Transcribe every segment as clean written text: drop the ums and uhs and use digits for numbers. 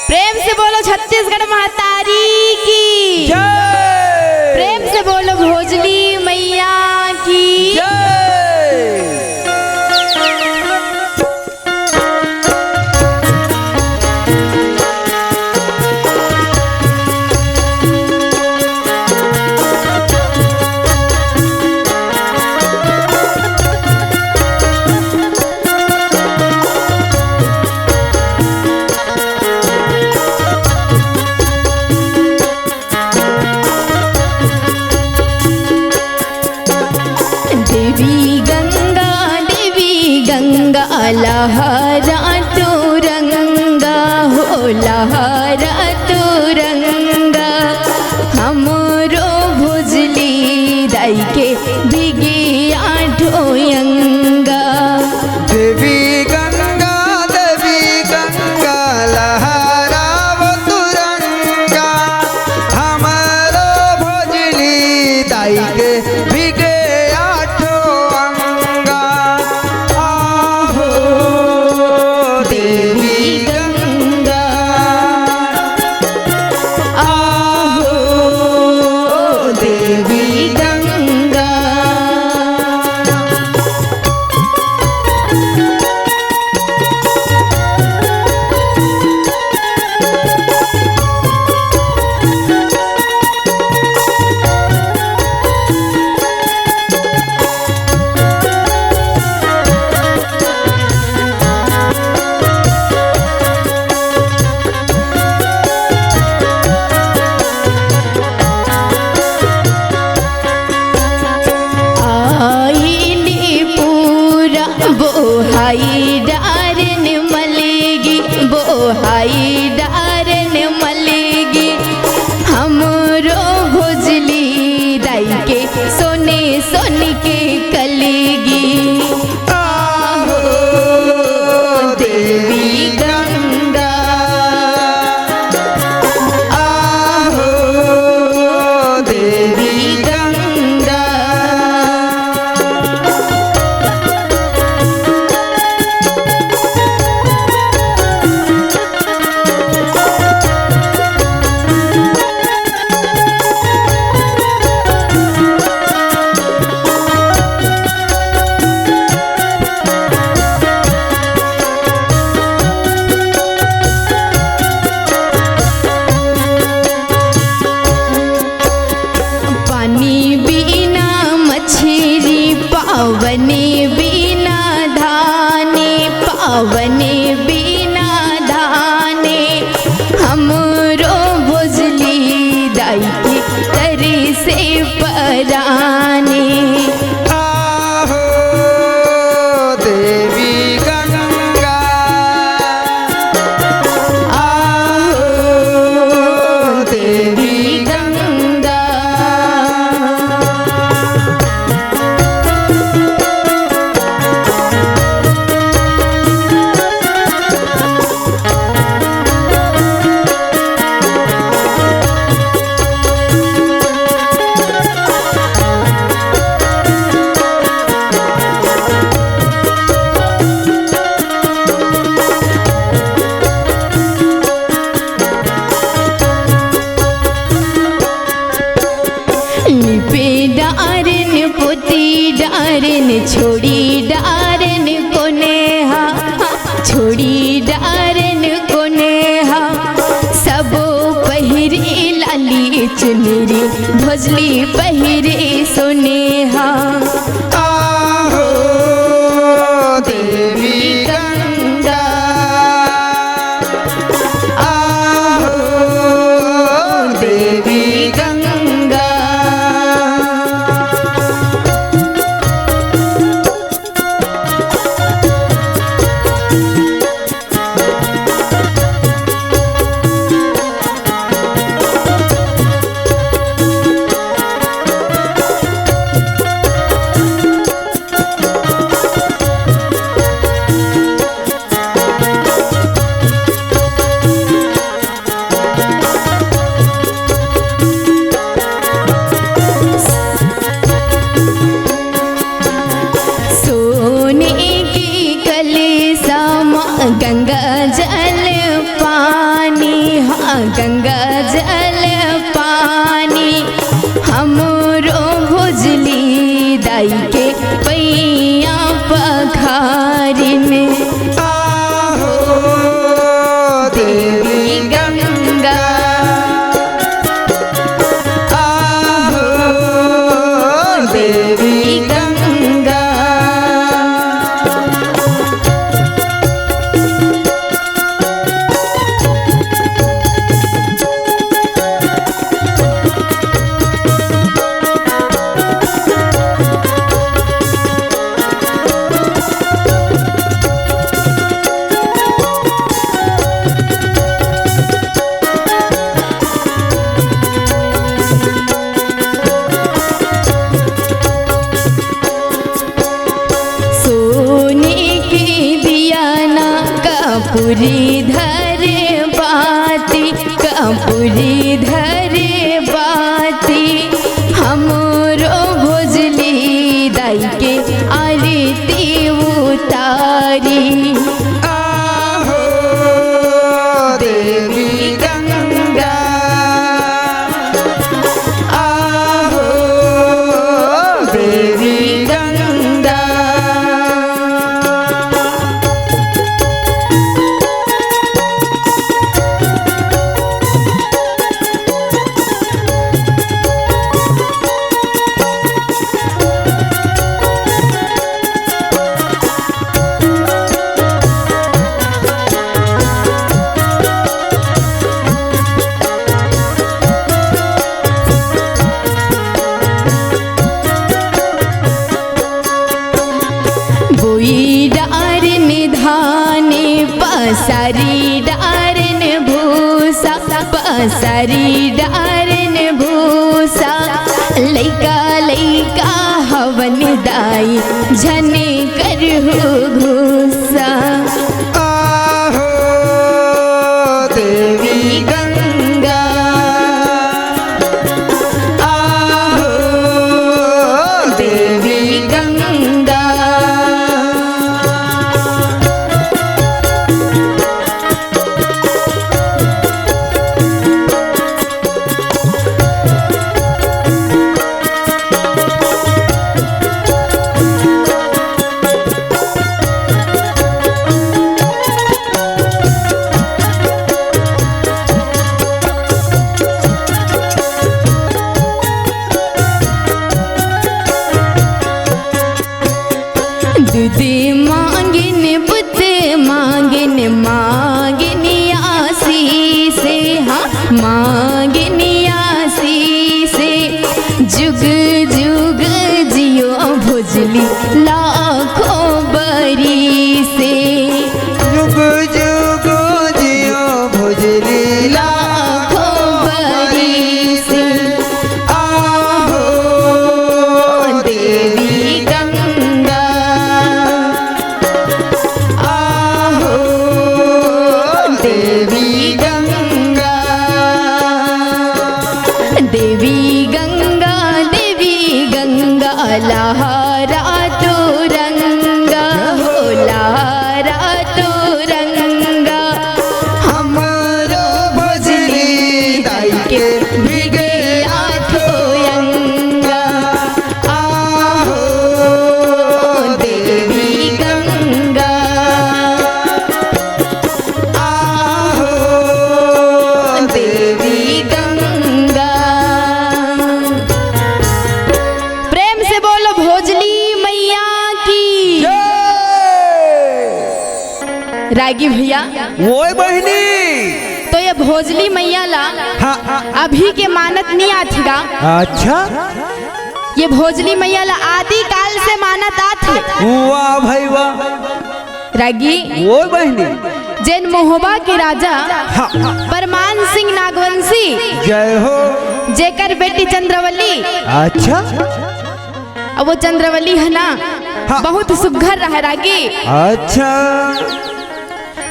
प्रेम से बोलो छत्तीसगढ़ महतारी की जय। प्रेम से बोलो भोजली मैया की जय। लहरा तो रंगा हो लहरा तो रंगा हमरो भुजली दाई के बिगे आठो अंगा देवी गंगा लहराव तुरंगा हमारो भोजली दाई के बिगे आठो अंगा। आहो देवी गंगा, आहो देवी गंगा। बोहाई डारन मलेगी बोहाई डारन मलेगी हमरो भोजली दाई के सोने सोने के कलेगी। आहो देवी गंगा, आहो देवी गंगा। पावने बिना धाने पावने बिना धाने हमरो भोजली दाई की तरी से पराने। आहो देवी गंगा, आहो देवी गंगा। डारन पोती डारन छोड़ी डारन कोनेहा छोड़ी डारन कोनेहा सबो पहिरे लाली चुनरी भोजली पहिरे सोनेहा। आहो देवी गंगा, आहो देवी गंगा। में आहो देवी गंगा आहो देवी गंगा कपूरी धरे धरे बाती हमरो भोजली दाई के आरती उतारी आहो देवी गंगा आहो देवी गंगा पसारी डारन भूसा पसारी डारन भूसा लैका लैका हवन दाई झने करहु घूसा आहो देवी गंगा आहो देवी गंगा दूध मांगिन बुद्ध मांगिन मांगिन आसी से हाँ मांगिन आसी से जुग जुग जियो भोजली लाखों बरी से जुग जुग जियो भोजली लाखों बरी से आहो देवी गंगा आहो देवी गंगा देवी गंगा लहरा तो रंगा हो लहरा तो रंगा हमारो भोजली दाई के भीगे आठों अंगा आहो देवी गंगा आहो देवी गंगा प्रेम से बोलो भोजली मैया की रागी भैया ओए बहनी तो ये भोजली मैया ला अभी के मानत नहीं आथेगा। अच्छा ये भोजली मैया ला आदि काल से मानत आथे। वाह भाई वाह रागी ओए बहनी जैन महोबा के राजा परमान सिंह नागवंशी जय हो जेकर बेटी चंद्रवली अच्छा अब वो चंद्रवली है ना बहुत सुघर रहा रागी अच्छा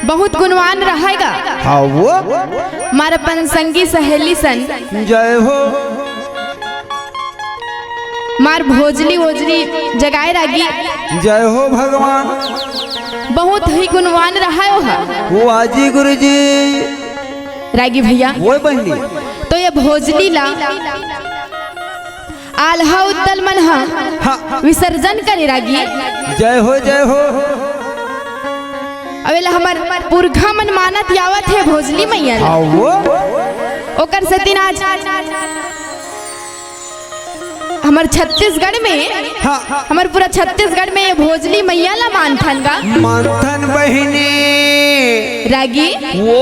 बहुत गुणवान रहेगा। हाँ वो हमारे अपन संगी सहेली सन जय हो मार भोजली वोजली जगाए रागी जय हो भगवान बहुत ही गुणवान रहा वो आजी गुरु जी रागी भैया वो बहनी तो ये भोजली ला आल्हा उद्दल मनहा विसर्जन करे रागी जय हो अवेला हमार पुरखा मन मानत यावत है भोजली मैया ला। हाँ वो ओकर सतीन आज हमार छत्तीसगढ़ में हमार पूरा छत्तीसगढ़ में ये भोजली मैया ला मानथन गा। मानथन बहिनी रागी वो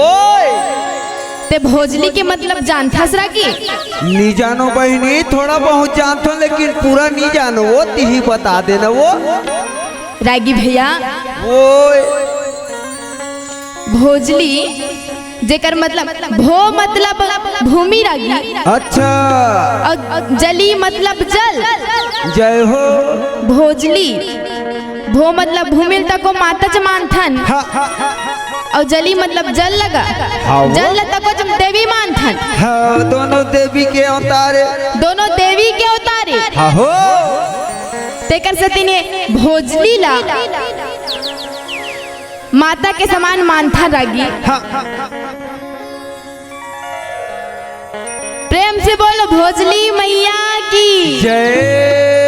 ते भोजली के मतलब जानथस रागी? नहीं जानो बहिनी, थोड़ा बहुत जानतो लेकिन पूरा नहीं जानो। वो तिही बता देना। वो रागी भैया वो भोजली जेकर मतलब भो मतलब भूमि रागी, अच्छा, और जली मतलब जल। जय हो। भोजली भो मतलब भूमि तको माता मानथन, और जली मतलब जल लगा, जल तको देवी मानथन। हाँ, दोनों देवी के अवतारे। दोनों देवी के अवतारे। हाँ हो। तेकर से तिने भोजली ला माता के समान मानथन रागी। प्रेम से बोलो भोजली मैया की जय।